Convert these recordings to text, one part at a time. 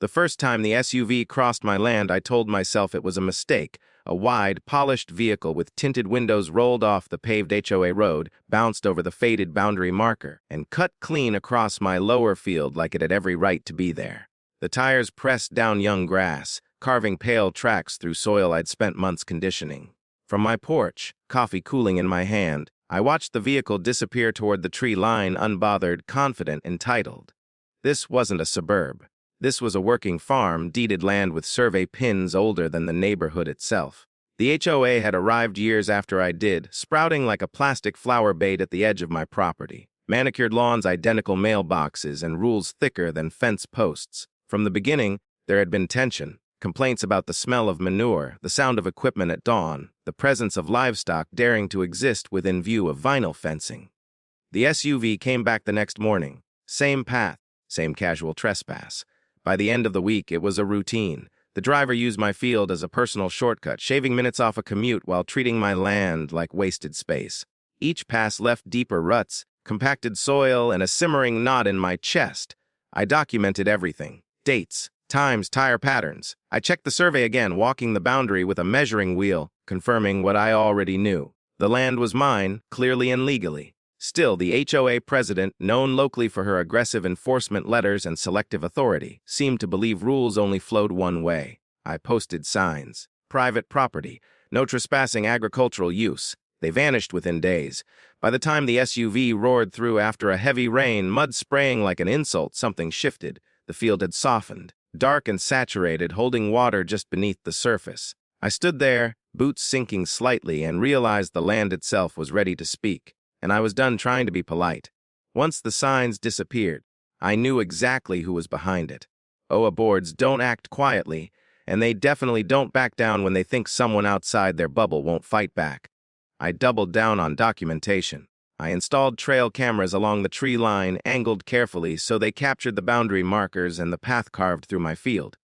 The first time the SUV crossed my land, I told myself it was a mistake. A wide, polished vehicle with tinted windows rolled off the paved HOA road, bounced over the faded boundary marker, and cut clean across my lower field like it had every right to be there. The tires pressed down young grass, carving pale tracks through soil I'd spent months conditioning. From my porch, coffee cooling in my hand, I watched the vehicle disappear toward the tree line, unbothered, confident, entitled. This wasn't a suburb. This was a working farm, deeded land with survey pins older than the neighborhood itself. The HOA had arrived years after I did, sprouting like a plastic flower bait at the edge of my property. Manicured lawns, identical mailboxes, and rules thicker than fence posts. From the beginning, there had been tension. Complaints about the smell of manure, the sound of equipment at dawn, the presence of livestock daring to exist within view of vinyl fencing. The SUV came back the next morning. Same path, same casual trespass. By the end of the week, it was a routine. The driver used my field as a personal shortcut, shaving minutes off a commute while treating my land like wasted space. Each pass left deeper ruts, compacted soil, and a simmering knot in my chest. I documented everything. Dates, times, tire patterns. I checked the survey again, walking the boundary with a measuring wheel, confirming what I already knew. The land was mine, clearly and legally. Still, the HOA president, known locally for her aggressive enforcement letters and selective authority, seemed to believe rules only flowed one way. I posted signs. Private property. No trespassing agricultural use. They vanished within days. By the time the SUV roared through after a heavy rain, mud spraying like an insult, something shifted. The field had softened, dark and saturated, holding water just beneath the surface. I stood there, boots sinking slightly, and realized the land itself was ready to speak. And I was done trying to be polite. Once the signs disappeared, I knew exactly who was behind it. HOA boards don't act quietly, and they definitely don't back down when they think someone outside their bubble won't fight back. I doubled down on documentation. I installed trail cameras along the tree line, angled carefully so they captured the boundary markers and the path carved through my field.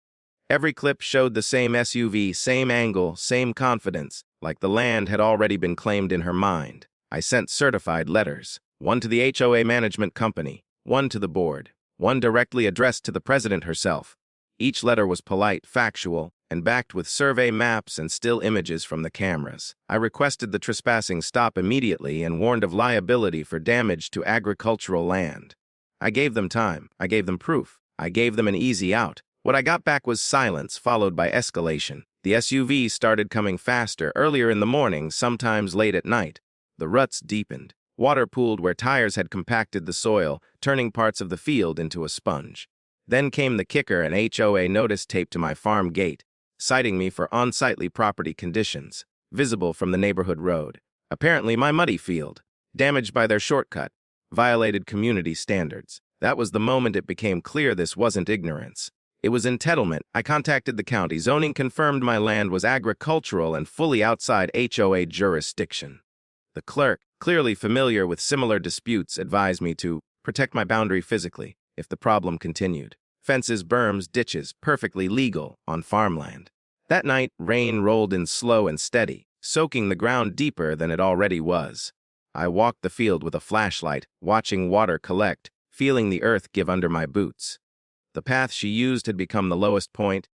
Every clip showed the same SUV, same angle, same confidence, like the land had already been claimed in her mind. I sent certified letters, one to the HOA management company, one to the board, one directly addressed to the president herself. Each letter was polite, factual, and backed with survey maps and still images from the cameras. I requested the trespassing stop immediately and warned of liability for damage to agricultural land. I gave them time. I gave them proof. I gave them an easy out. What I got back was silence, followed by escalation. The SUV started coming faster, earlier in the morning, sometimes late at night. The ruts deepened. Water pooled where tires had compacted the soil, turning parts of the field into a sponge. Then came the kicker, an HOA notice taped to my farm gate, citing me for unsightly property conditions, visible from the neighborhood road. Apparently my muddy field, damaged by their shortcut, violated community standards. That was the moment it became clear this wasn't ignorance. It was entitlement. I contacted the county. Zoning confirmed my land was agricultural and fully outside HOA jurisdiction. The clerk, clearly familiar with similar disputes, advised me to protect my boundary physically if the problem continued. Fences, berms, ditches, perfectly legal on farmland. That night, rain rolled in slow and steady, soaking the ground deeper than it already was. I walked the field with a flashlight, watching water collect, feeling the earth give under my boots. The path she used had become the lowest point,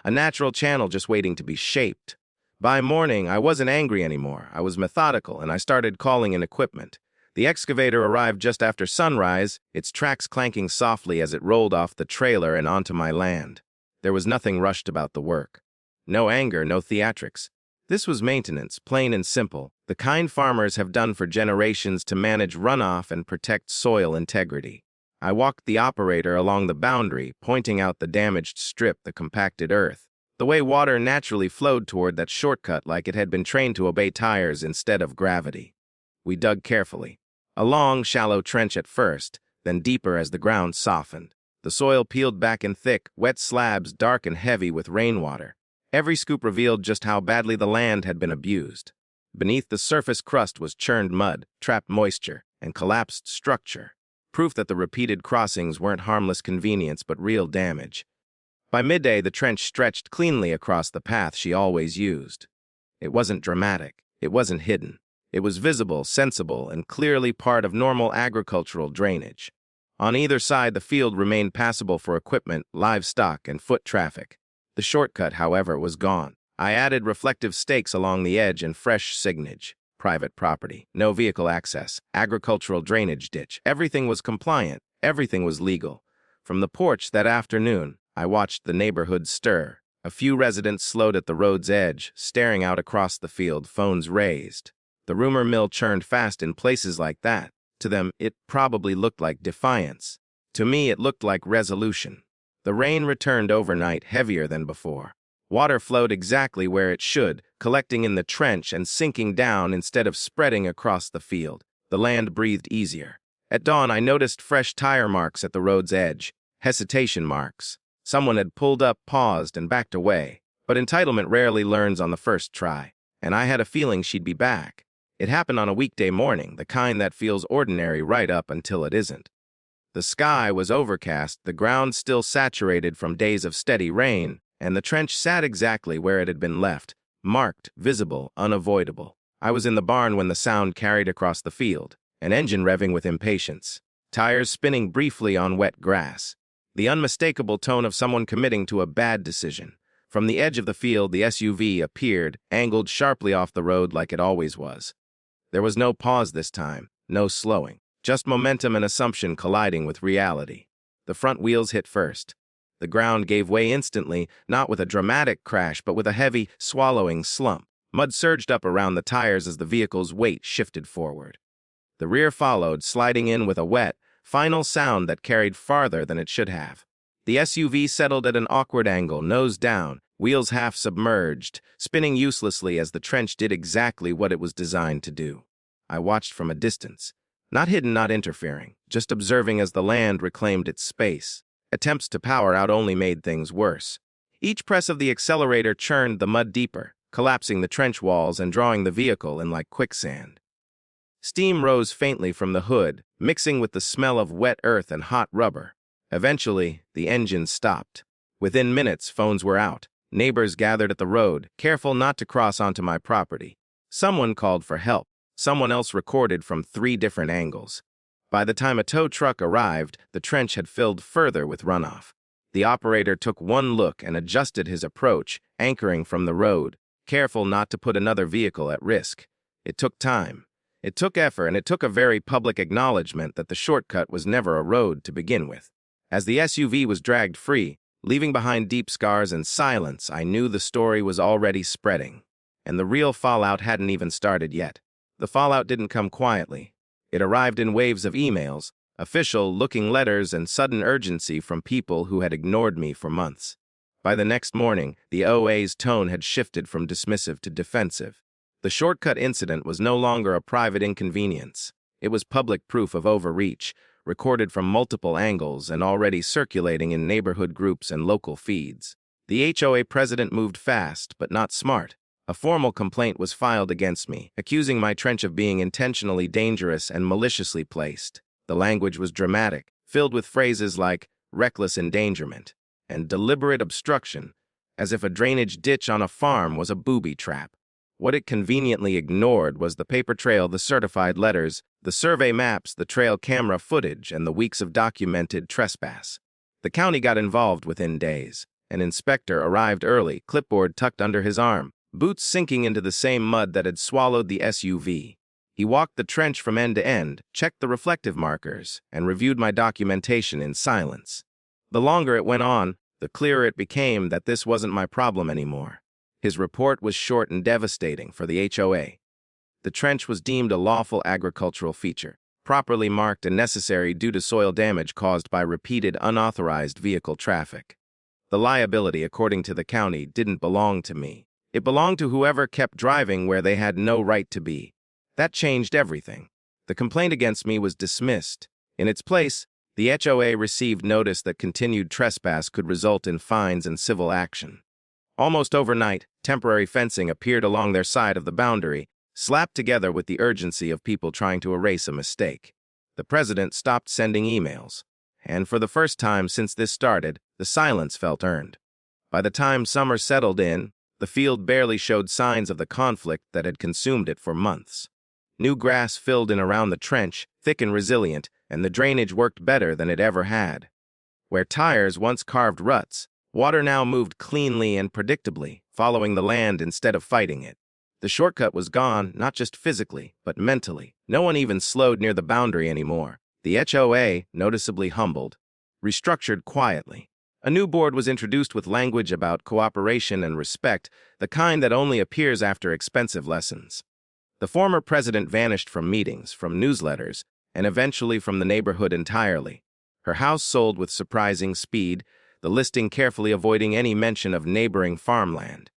a natural channel just waiting to be shaped. By morning, I wasn't angry anymore. I was methodical, and I started calling in equipment. The excavator arrived just after sunrise, its tracks clanking softly as it rolled off the trailer and onto my land. There was nothing rushed about the work. No anger, no theatrics. This was maintenance, plain and simple, the kind farmers have done for generations to manage runoff and protect soil integrity. I walked the operator along the boundary, pointing out the damaged strip, the compacted earth. The way water naturally flowed toward that shortcut like it had been trained to obey tires instead of gravity. We dug carefully. A long, shallow trench at first, then deeper as the ground softened. The soil peeled back in thick, wet slabs, dark and heavy with rainwater. Every scoop revealed just how badly the land had been abused. Beneath the surface crust was churned mud, trapped moisture, and collapsed structure. Proof that the repeated crossings weren't harmless convenience but real damage. By midday, the trench stretched cleanly across the path she always used. It wasn't dramatic. It wasn't hidden. It was visible, sensible, and clearly part of normal agricultural drainage. On either side, the field remained passable for equipment, livestock, and foot traffic. The shortcut, however, was gone. I added reflective stakes along the edge and fresh signage. Private property, no vehicle access, agricultural drainage ditch. Everything was compliant. Everything was legal. From the porch that afternoon, I watched the neighborhood stir. A few residents slowed at the road's edge, staring out across the field, phones raised. The rumor mill churned fast in places like that. To them, it probably looked like defiance. To me, it looked like resolution. The rain returned overnight, heavier than before. Water flowed exactly where it should, collecting in the trench and sinking down instead of spreading across the field. The land breathed easier. At dawn, I noticed fresh tire marks at the road's edge. Hesitation marks. Someone had pulled up, paused, and backed away. But entitlement rarely learns on the first try, and I had a feeling she'd be back. It happened on a weekday morning, the kind that feels ordinary right up until it isn't. The sky was overcast, the ground still saturated from days of steady rain, and the trench sat exactly where it had been left, marked, visible, unavoidable. I was in the barn when the sound carried across the field, an engine revving with impatience, tires spinning briefly on wet grass, the unmistakable tone of someone committing to a bad decision. From the edge of the field, the SUV appeared, angled sharply off the road like it always was. There was no pause this time, no slowing, just momentum and assumption colliding with reality. The front wheels hit first. The ground gave way instantly, not with a dramatic crash, but with a heavy, swallowing slump. Mud surged up around the tires as the vehicle's weight shifted forward. The rear followed, sliding in with a wet, final sound that carried farther than it should have. The SUV settled at an awkward angle, nose down, wheels half submerged, spinning uselessly as the trench did exactly what it was designed to do. I watched from a distance, not hidden, not interfering, just observing as the land reclaimed its space. Attempts to power out only made things worse. Each press of the accelerator churned the mud deeper, collapsing the trench walls and drawing the vehicle in like quicksand. Steam rose faintly from the hood, mixing with the smell of wet earth and hot rubber. Eventually, the engine stopped. Within minutes, phones were out. Neighbors gathered at the road, careful not to cross onto my property. Someone called for help. Someone else recorded from 3 different angles. By the time a tow truck arrived, the trench had filled further with runoff. The operator took one look and adjusted his approach, anchoring from the road, careful not to put another vehicle at risk. It took time. It took effort, and it took a very public acknowledgement that the shortcut was never a road to begin with. As the SUV was dragged free, leaving behind deep scars and silence, I knew the story was already spreading. And the real fallout hadn't even started yet. The fallout didn't come quietly. It arrived in waves of emails, official-looking letters, and sudden urgency from people who had ignored me for months. By the next morning, the OA's tone had shifted from dismissive to defensive. The shortcut incident was no longer a private inconvenience. It was public proof of overreach, recorded from multiple angles and already circulating in neighborhood groups and local feeds. The HOA president moved fast, but not smart. A formal complaint was filed against me, accusing my trench of being intentionally dangerous and maliciously placed. The language was dramatic, filled with phrases like reckless endangerment and deliberate obstruction, as if a drainage ditch on a farm was a booby trap. What it conveniently ignored was the paper trail, the certified letters, the survey maps, the trail camera footage, and the weeks of documented trespass. The county got involved within days. An inspector arrived early, clipboard tucked under his arm, boots sinking into the same mud that had swallowed the SUV. He walked the trench from end to end, checked the reflective markers, and reviewed my documentation in silence. The longer it went on, the clearer it became that this wasn't my problem anymore. His report was short and devastating for the HOA. The trench was deemed a lawful agricultural feature, properly marked and necessary due to soil damage caused by repeated unauthorized vehicle traffic. The liability, according to the county, didn't belong to me. It belonged to whoever kept driving where they had no right to be. That changed everything. The complaint against me was dismissed. In its place, the HOA received notice that continued trespass could result in fines and civil action. Almost overnight, temporary fencing appeared along their side of the boundary, slapped together with the urgency of people trying to erase a mistake. The president stopped sending emails, and for the first time since this started, the silence felt earned. By the time summer settled in, the field barely showed signs of the conflict that had consumed it for months. New grass filled in around the trench, thick and resilient, and the drainage worked better than it ever had. Where tires once carved ruts, water now moved cleanly and predictably, following the land instead of fighting it. The shortcut was gone, not just physically, but mentally. No one even slowed near the boundary anymore. The HOA, noticeably humbled, restructured quietly. A new board was introduced with language about cooperation and respect, the kind that only appears after expensive lessons. The former president vanished from meetings, from newsletters, and eventually from the neighborhood entirely. Her house sold with surprising speed, the listing carefully avoiding any mention of neighboring farmland.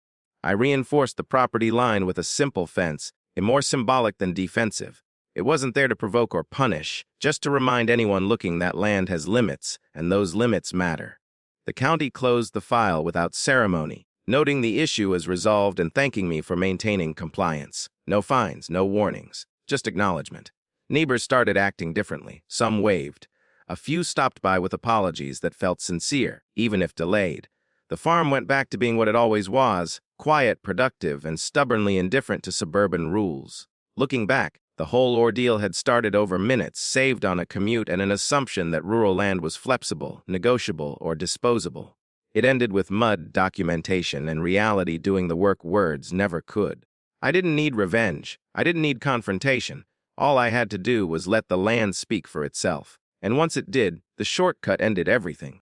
I reinforced the property line with a simple fence, more symbolic than defensive. It wasn't there to provoke or punish, just to remind anyone looking that land has limits, and those limits matter. The county closed the file without ceremony, noting the issue as resolved and thanking me for maintaining compliance. No fines, no warnings, just acknowledgement. Neighbors started acting differently. Some waved. A few stopped by with apologies that felt sincere, even if delayed. The farm went back to being what it always was, quiet, productive, and stubbornly indifferent to suburban rules. Looking back, the whole ordeal had started over minutes saved on a commute and an assumption that rural land was flexible, negotiable, or disposable. It ended with mud, documentation, and reality doing the work words never could. I didn't need revenge. I didn't need confrontation. All I had to do was let the land speak for itself. And once it did, the shortcut ended everything.